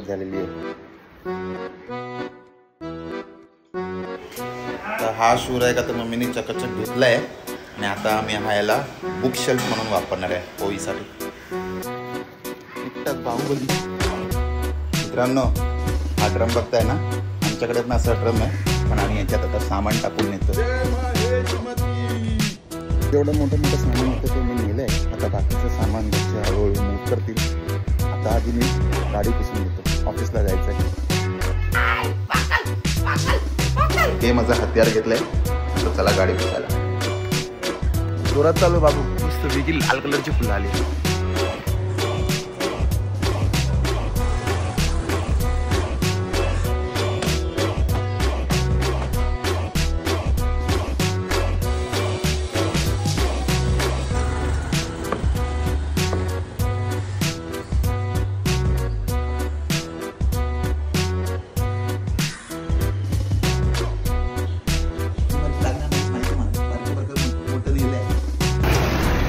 सुरुवात झालेली आहे. तर हा शूज आहे का तर मम्मीने चकचक धुतलाय आणि आता आम्ही हा याला बुक शेल्फ म्हणून वापरणार आहे पोईसाठी. बाहुबली मित्रांनो, हा ड्रम बघताय ना, आमच्याकडे पण असा ड्रम आहे, पण आम्ही याच्यात आता सामान टाकून नेतो. जेवढं मोठं मोठं सामान होतं ते मी नेलं आहे. आता बाकीचं सामान घरचे हळूहळू मूव्ह करतील. आता आधी मी गाडी पुसून घेतो, ऑफिसला जायचं आहे. हे माझं हत्यार घेतलंय, तर चला गाडी पुसायला. जोरात चालू बाबू, मस्त वेगळी लाल कलरची फुलं आली.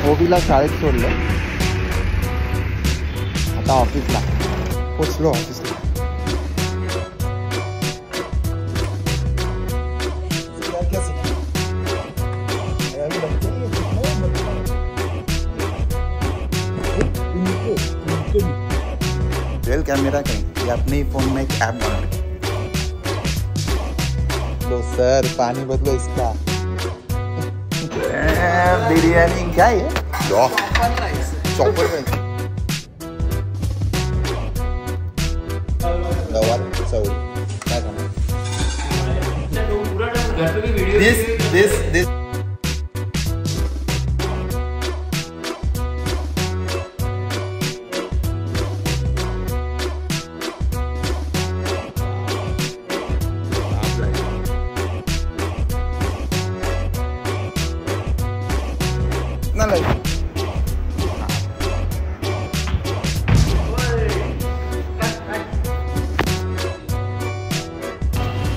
ओबीला शाळेत सोडलं, आता ऑफिसला पोचलो. ऑफिसला रियल कैमरा कहीं, ये अपने ही फोन में एक ऐप बना लो सर, पानी बदलो इसका. बिरयानी क्या है? Chopper rice. गवार चवळी काय खाणार? दिस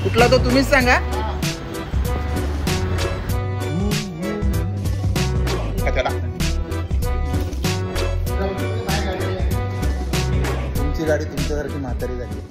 कुठला तो तुम्हीच सांगा. तुमची गाडी तुमच्यासारखी म्हातारी झाली.